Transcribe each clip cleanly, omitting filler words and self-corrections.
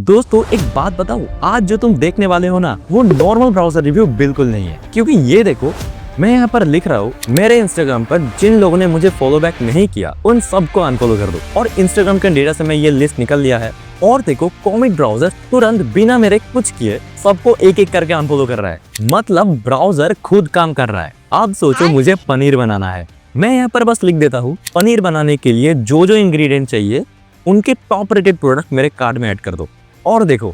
दोस्तों एक बात बताऊं, आज जो तुम देखने वाले हो ना वो नॉर्मल ब्राउजर रिव्यू बिल्कुल नहीं है। क्योंकि ये देखो, मैं यहाँ पर लिख रहा हूँ मेरे इंस्टाग्राम पर जिन लोगों ने मुझे फॉलो बैक नहीं किया उन सबको अनफॉलो कर दो। और इंस्टाग्राम के डेटा से मैं ये लिस्ट निकल लिया है। और देखो, कॉमिक ब्राउजर तुरंत बिना मेरे कुछ किए सबको एक एक करके अनफॉलो कर रहा है। मतलब ब्राउजर खुद काम कर रहा है। अब सोचो मुझे पनीर बनाना है, मैं यहाँ पर बस लिख देता हूँ पनीर बनाने के लिए जो जो इंग्रेडिएंट चाहिए उनके टॉप रेटेड प्रोडक्ट मेरे कार्ट में ऐड कर दो। और देखो,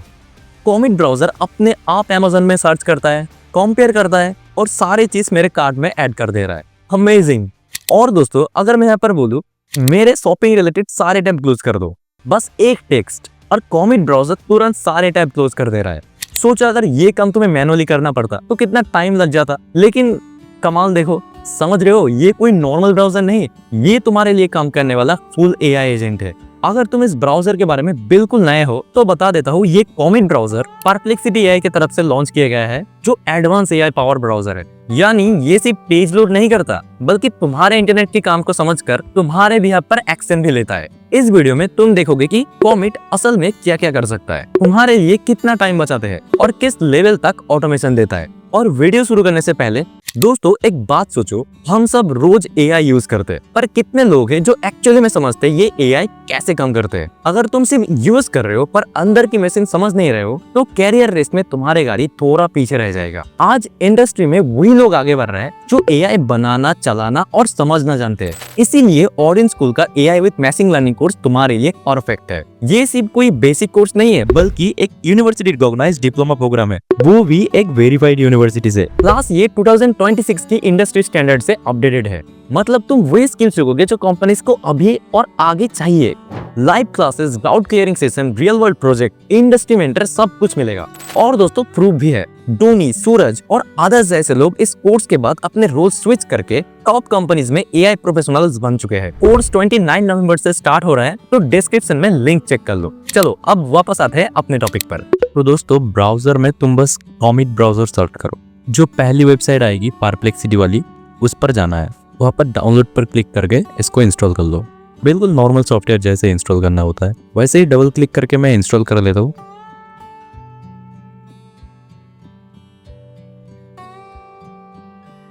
कॉमिक ब्राउजर अपने आप अमेज़न में सर्च करता है, कंपेयर करता है और सारी चीज मेरे कार्ट में ऐड कर दे रहा है। अमेजिंग। और दोस्तों अगर मैं यहाँ पर बोलूँ मेरे शॉपिंग रिलेटेड सारे टैब क्लोज कर दो, बस एक टेक्स्ट और कॉमिक ब्राउजर तुरंत सारे टैब क्लोज कर दे रहा है। सोचा अगर ये काम तुम्हें मैनुअली करना पड़ता तो कितना टाइम लग जाता। लेकिन कमाल देखो, समझ रहे हो, ये कोई नॉर्मल ब्राउजर नहीं, ये तुम्हारे लिए काम करने वाला फुल एआई एजेंट है। अगर तुम इस ब्राउजर के बारे में बिल्कुल नए हो तो बता देता हूँ, ये कॉमिक ब्राउजर परप्लेक्सिटी एआई की तरफ से लॉन्च किया गया है, जो एडवांस एआई पावर ब्राउजर है। यानी ये सिर्फ पेज लोड नहीं करता बल्कि तुम्हारे इंटरनेट के काम को समझकर तुम्हारे भी पर एक्शन भी लेता है। इस वीडियो में तुम देखोगे कि कॉमिक असल में क्या क्या कर सकता है, तुम्हारे लिए कितना टाइम बचाते हैं और किस लेवल तक ऑटोमेशन देता है। और वीडियो शुरू करने से पहले दोस्तों एक बात सोचो, हम सब रोज एआई यूज करते हैं, पर कितने लोग हैं जो एक्चुअली में समझते हैं ये एआई कैसे काम करते हैं। अगर तुम सिर्फ यूज कर रहे हो पर अंदर की मशीन समझ नहीं रहे हो तो कैरियर रेस में तुम्हारे गाड़ी थोड़ा पीछे रह जाएगा। आज इंडस्ट्री में वही लोग आगे बढ़ रहे हैं जो एआई बनाना, चलाना और समझना जानते हैं। इसीलिए ऑरेंज स्कूल का AI with machine learning course तुम्हारे लिए परफेक्ट है। ये सिर्फ कोई बेसिक कोर्स नहीं है बल्कि एक यूनिवर्सिटी रिकॉग्नाइज्ड डिप्लोमा प्रोग्राम है, वो भी एक वेरीफाइड यूनिवर्सिटी से। प्लस ये 2026 की इंडस्ट्री स्टैंडर्ड से अपडेटेड है। मतलब तुम वही स्किल सीखोगे जो कंपनीज को अभी और आगे चाहिए। Live classes, doubt clearing session, real world project, industry mentor, सब कुछ मिलेगा। और दोस्तों प्रूफ भी है, धोनी, सूरज और अदर्स जैसे लोग इस कोर्स के बाद अपने रोल स्विच करके टॉप कंपनीज में एआई प्रोफेशनल्स बन चुके हैं। कोर्स 29 नवंबर से स्टार्ट हो रहा है, तो डिस्क्रिप्शन में लिंक चेक कर लो। चलो अब वापस आते हैं अपने टॉपिक पर। तो दोस्तों ब्राउजर में तुम बस कॉमिक ब्राउजर सर्च करो, जो पहली वेबसाइट आएगी परप्लेक्सिटी वाली उस पर जाना है, वहाँ पर डाउनलोड पर क्लिक करके इसको इंस्टॉल कर लो। बिल्कुल नॉर्मल सॉफ्टवेयर जैसे इंस्टॉल करना होता है वैसे ही डबल क्लिक करके मैं इंस्टॉल कर लेता हूँ।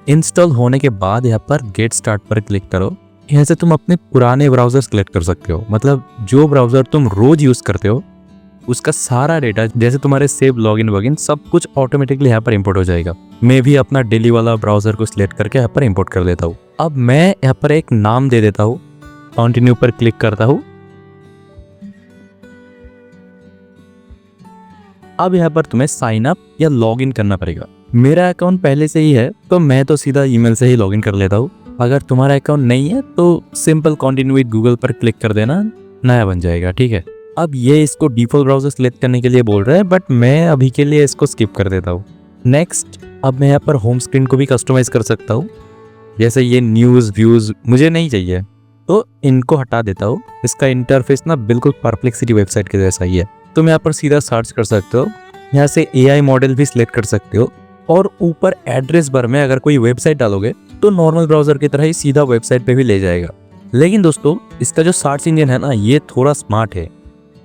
इंस्टॉल होने के बाद यहाँ पर गेट स्टार्ट पर क्लिक करो। यहाँ से तुम अपने पुराने ब्राउजर सेलेक्ट कर सकते हो, मतलब जो ब्राउजर तुम रोज यूज करते हो उसका सारा डेटा, जैसे तुम्हारे सेव, लॉगिन वॉगिन, सब कुछ ऑटोमेटिकली यहाँ पर इंपोर्ट हो जाएगा। मैं भी अपना डेली वाला ब्राउजर को सिलेक्ट करके यहाँ पर इंपोर्ट कर लेता हूँ। अब मैं यहाँ पर एक नाम दे देता हूँ, कंटिन्यू पर क्लिक करता हूँ। अब यहाँ पर तुम्हें साइन अप या लॉगिन करना पड़ेगा। मेरा अकाउंट पहले से ही है तो मैं तो सीधा ईमेल से ही लॉगिन कर लेता हूँ। अगर तुम्हारा अकाउंट नहीं है तो सिंपल कंटिन्यू विद गूगल पर क्लिक कर देना, नया बन जाएगा। ठीक है, अब ये इसको डिफॉल्ट ब्राउजर सिलेक्ट करने के लिए बोल रहा है, बट मैं अभी के लिए इसको स्किप कर देता हूँ। नेक्स्ट, अब मैं यहाँ पर होम स्क्रीन को भी कस्टमाइज कर सकता हूँ। जैसे ये न्यूज़, व्यूज़ मुझे नहीं चाहिए तो इनको हटा देता हूँ। इसका इंटरफेस ना बिल्कुल परप्लेक्सिटी वेबसाइट के जैसा ही है। तुम यहाँ पर सीधा सर्च कर सकते हो, यहाँ से एआई मॉडल भी सिलेक्ट कर सकते हो और ऊपर एड्रेस बार में अगर कोई वेबसाइट डालोगे तो नॉर्मल ब्राउजर की तरह ही सीधा वेबसाइट पे भी ले जाएगा। लेकिन दोस्तों इसका जो सर्च इंजन है ना, ये थोड़ा स्मार्ट है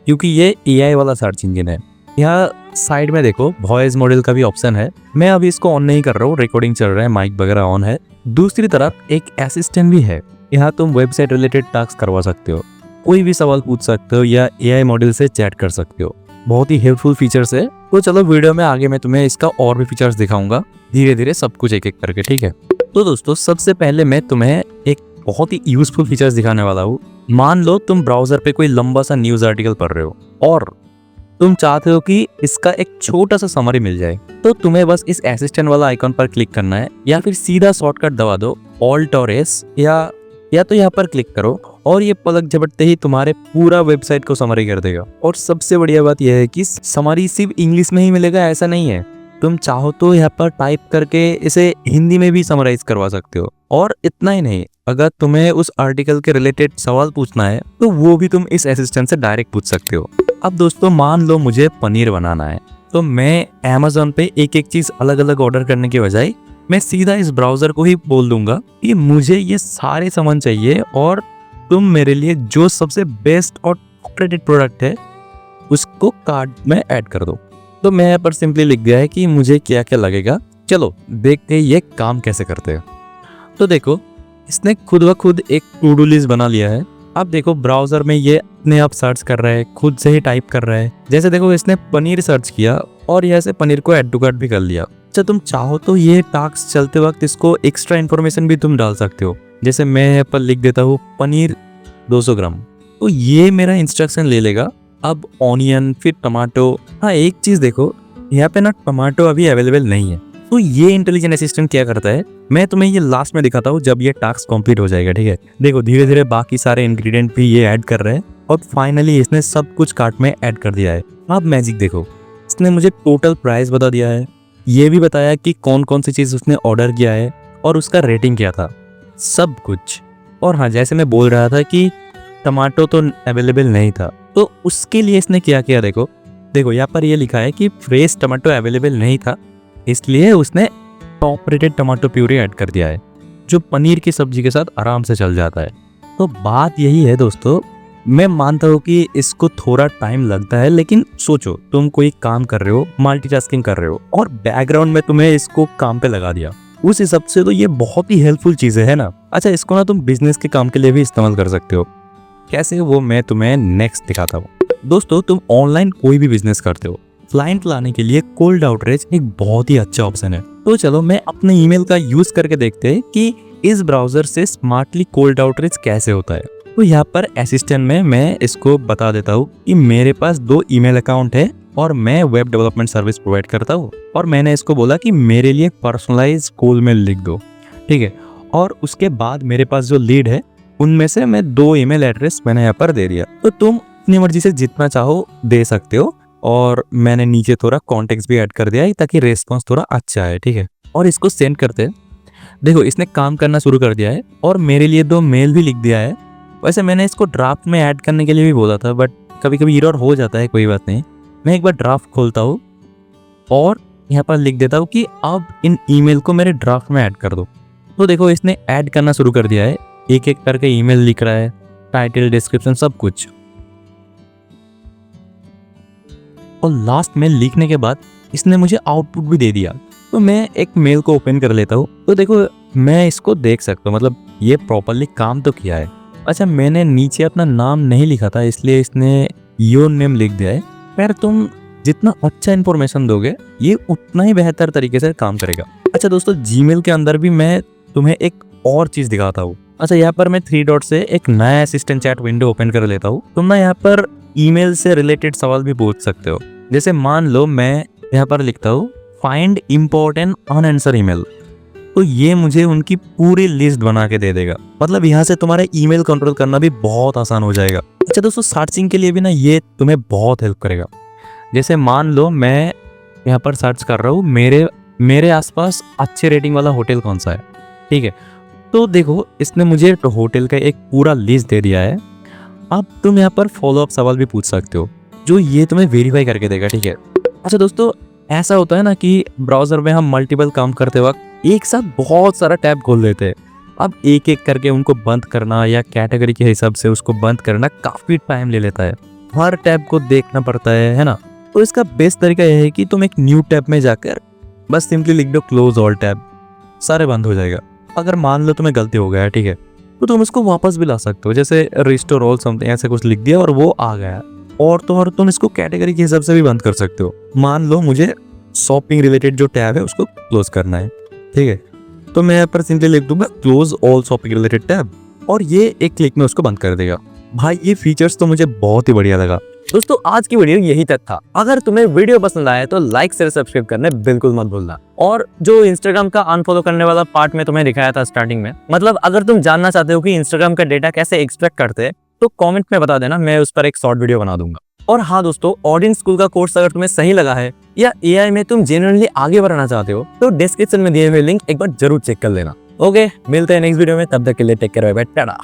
क्योंकि ये एआई वाला सर्च इंजन है। यहाँ साइड में देखो वॉइस मॉडल का भी ऑप्शन है। मैं अभी इसको ऑन नहीं कर रहा हूँ, रिकॉर्डिंग चल रहा है, माइक वगैरह ऑन है। दूसरी तरफ एक असिस्टेंट भी है, यहाँ तुम वेबसाइट रिलेटेड टास्क करवा सकते हो, कोई भी सवाल पूछ सकते हो या एआई मॉडल से चैट कर सकते हो। बहुत ही हेल्पफुल फीचर्स है। तो चलो वीडियो में आगे मैं तुम्हें इसका और भी फीचर्स दिखाऊंगा, धीरे धीरे सब कुछ एक एक करके। ठीक है, तो दोस्तों सबसे पहले मैं तुम्हें एक बहुत ही यूजफुल फीचर्स दिखाने वाला हूँ। मान लो तुम ब्राउजर पे कोई लंबा सा न्यूज आर्टिकल पढ़ रहे हो और तुम चाहते हो कि इसका एक छोटा सा समरी मिल जाए, तो तुम्हें बस इस असिस्टेंट वाला आइकॉन पर क्लिक करना है या फिर सीधा शॉर्टकट दबा दो ऑल्ट और एस, या तो यहाँ पर क्लिक करो और ये पलक झपटते ही तुम्हारे पूरा वेबसाइट को समरी कर देगा। और सबसे बढ़िया बात यह है कि समरी सिर्फ इंग्लिश में ही मिलेगा ऐसा नहीं है, तुम चाहो तो यहाँ पर टाइप करके इसे हिंदी में भी समराइज करवा सकते हो। और इतना ही नहीं, अगर तुम्हें उस आर्टिकल के रिलेटेड सवाल पूछना है तो वो भी तुम इस असिस्टेंट से डायरेक्ट पूछ सकते हो। अब दोस्तों मान लो मुझे पनीर बनाना है, तो मैं अमेज़न पे एक एक चीज अलग अलग ऑर्डर करने के बजाय मैं सीधा इस ब्राउजर को ही बोल दूंगा कि मुझे ये सारे सामान चाहिए और तुम मेरे लिए जो सबसे बेस्ट और रेटेड प्रोडक्ट है उसको कार्ट में ऐड कर दो। तो मैं यहाँ पर सिंपली लिख दिया है कि मुझे क्या क्या लगेगा। चलो देखते हैं ये काम कैसे करते हैं। तो देखो इसने खुद ब खुद एक टू डू लिस्ट बना लिया है। अब देखो ब्राउजर में ये अपने आप सर्च कर रहा है, खुद से ही टाइप कर रहा है। जैसे देखो इसने पनीर सर्च किया और यहाँ से पनीर को ऐड टू कार्ट भी कर लिया। अच्छा तुम चाहो तो ये टास्क चलते वक्त इसको एक्स्ट्रा इन्फॉर्मेशन भी तुम डाल सकते हो। जैसे मैं यहाँ पर लिख देता हूँ पनीर 200 ग्राम, तो ये मेरा इंस्ट्रक्शन ले लेगा। अब ऑनियन, फिर टमाटो। हाँ एक चीज़ देखो यहाँ पे ना टमाटो अभी अवेलेबल नहीं है, तो ये इंटेलिजेंट असिस्टेंट क्या करता है, मैं तुम्हें ये लास्ट में दिखाता हूँ जब ये टास्क कंप्लीट हो जाएगा। ठीक है, देखो धीरे धीरे बाकी सारे इंग्रेडिएंट भी ये ऐड कर रहे हैं और फाइनली इसने सब कुछ कार्ट में ऐड कर दिया है। अब मैजिक देखो, इसने मुझे टोटल प्राइस बता दिया है, ये भी बताया कि कौन कौन सी चीज़ उसने ऑर्डर किया है और उसका रेटिंग क्या था, सब कुछ। और हाँ जैसे मैं बोल रहा था कि टमाटो तो अवेलेबल नहीं था, तो उसके लिए इसने क्या किया देखो यहाँ पर ये लिखा है कि फ्रेश टमाटो अवेलेबल नहीं था, इसलिए उसने top rated tomato puree add कर दिया है जो पनीर की सब्जी के साथ आराम से चल जाता है। तो बात यही है दोस्तों, मैं मानता हूँ कि इसको थोड़ा टाइम लगता है, लेकिन सोचो तुम कोई काम कर रहे हो, मल्टीटास्किंग कर रहे हो और बैकग्राउंड में तुम्हें इसको काम पे लगा दिया, उस हिसाब से तो ये बहुत ही हेल्पफुल चीज़ है ना। अच्छा इसको ना तुम बिजनेस के काम के लिए भी इस्तेमाल कर सकते हो। कैसे, वो मैं तुम्हें नेक्स्ट दिखाता हूँ। दोस्तों तुम ऑनलाइन कोई भी बिजनेस करते हो, क्लाइंट लाने के लिए कोल्ड आउटरीच एक बहुत ही अच्छा ऑप्शन है। तो चलो मैं अपने ईमेल का यूज करके देखते हैं कि इस ब्राउजर से स्मार्टली कोल्ड आउटरीच कैसे होता है। तो यहाँ पर असिस्टेंट में मैं इसको बता देता हूँ कि मेरे पास 2 ईमेल अकाउंट है और मैं वेब डेवलपमेंट सर्विस प्रोवाइड करता हूँ, और मैंने इसको बोला कि मेरे लिए पर्सनलाइज कॉल मेल लिख दो। ठीक है, और उसके बाद मेरे पास जो लीड है उनमें से मैं 2 ईमेल एड्रेस मैंने यहाँ पर दे दिया। तो तुम अपनी मर्जी से जितना चाहो दे सकते हो, और मैंने नीचे थोड़ा कॉन्टेक्स्ट भी ऐड कर दिया है ताकि रेस्पॉन्स थोड़ा अच्छा है। ठीक है, और इसको सेंड करते हैं। देखो इसने काम करना शुरू कर दिया है और मेरे लिए 2 मेल भी लिख दिया है। वैसे मैंने इसको ड्राफ्ट में ऐड करने के लिए भी बोला था, बट कभी कभी एरर हो जाता है, कोई बात नहीं। मैं एक बार ड्राफ्ट खोलता हूँ और यहाँ पर लिख देता हूँ कि अब इन ईमेल को मेरे ड्राफ्ट में ऐड कर दो। तो देखो इसने ऐड करना शुरू कर दिया है, एक एक करके ईमेल लिख रहा है, टाइटल, डिस्क्रिप्शन, सब कुछ। और लास्ट में लिखने के बाद इसने मुझे आउटपुट भी दे दिया। तो मैं एक मेल को ओपन कर लेता हूँ, तो देखो मैं इसको देख सकता हूँ, मतलब ये प्रॉपरली काम तो किया है। अच्छा मैंने नीचे अपना नाम नहीं लिखा था, इसलिए इसने योर नेम लिख दिया है। पर तुम जितना अच्छा इन्फॉर्मेशन दोगे ये उतना ही बेहतर तरीके से काम करेगा। अच्छा दोस्तों जीमेल के अंदर भी मैं तुम्हें एक और चीज़ दिखाता हूँ। अच्छा यहाँ पर मैं 3 डॉट से एक नया असिस्टेंट चैट विंडो ओपन कर लेता हूँ। तुम ना यहाँ पर ईमेल से रिलेटेड सवाल भी पूछ सकते हो। जैसे मान लो मैं यहाँ पर लिखता हूँ फाइंड इम्पोर्टेंट अनआंसर ईमेल, तो ये मुझे उनकी पूरी लिस्ट बना के दे देगा। मतलब यहाँ से तुम्हारा ईमेल कंट्रोल करना भी बहुत आसान हो जाएगा। अच्छा दोस्तों सर्चिंग के लिए भी ना ये तुम्हें बहुत हेल्प करेगा। जैसे मान लो मैं यहाँ पर सर्च कर रहा हूँ मेरे आसपास अच्छे रेटिंग वाला होटल कौन सा है। ठीक है, तो देखो इसने मुझे होटल का एक पूरा लिस्ट दे दिया है। अब तुम यहाँ पर फॉलो अप सवाल भी पूछ सकते हो जो ये तुम्हें वेरीफाई करके देगा। ठीक है, अच्छा दोस्तों ऐसा होता है ना कि ब्राउजर में हम मल्टीपल काम करते वक्त एक साथ बहुत सारा टैब खोल लेते हैं। अब एक एक करके उनको बंद करना या कैटेगरी के हिसाब से उसको बंद करना काफ़ी टाइम ले लेता है, हर टैब को देखना पड़ता है ना। तो इसका बेस्ट तरीका यह है कि तुम एक न्यू टैब में जाकर बस सिंपली लिख दो क्लोज ऑल टैब, सारे बंद हो जाएगा। अगर मान लो तुम्हें गलती हो गया है, ठीक है, तो तुम इसको वापस भी ला सकते हो। जैसे रिस्टोर ऑल समथिंग ऐसे कुछ लिख दिया और वो आ गया। और तो और तुम इसको कैटेगरी के हिसाब से भी बंद कर सकते हो। मान लो मुझे शॉपिंग रिलेटेड जो टैब है उसको क्लोज करना है, ठीक है, तो मैं यहाँ पर सिंपली लिख दूंगा close all shopping related tab और ये एक क्लिक में उसको बंद कर देगा। भाई ये फीचर्स तो मुझे बहुत ही बढ़िया लगा। दोस्तों आज की वीडियो यही तक था। अगर तुम्हें वीडियो पसंद आया तो लाइक शेयर सब्सक्राइब करने बिल्कुल मत भूलना। और जो इंस्टाग्राम का अनफॉलो करने वाला पार्ट में तुम्हें दिखाया था स्टार्टिंग में, मतलब अगर तुम जानना चाहते हो कि इंस्टाग्राम का डेटा कैसे एक्सट्रैक्ट करते हैं तो कमेंट में बता देना, मैं उस पर एक शॉर्ट वीडियो बना दूंगा। और हाँ दोस्तों, ऑडियंस स्कूल का कोर्स अगर तुम्हें सही लगा है या एआई में तुम जेन्युइनली आगे बढ़ना चाहते हो तो डिस्क्रिप्शन में दिए हुए लिंक एक बार जरूर चेक कर लेना। ओके, मिलते हैं नेक्स्ट वीडियो में, तब तक के लिए take care, bye bye, Tata.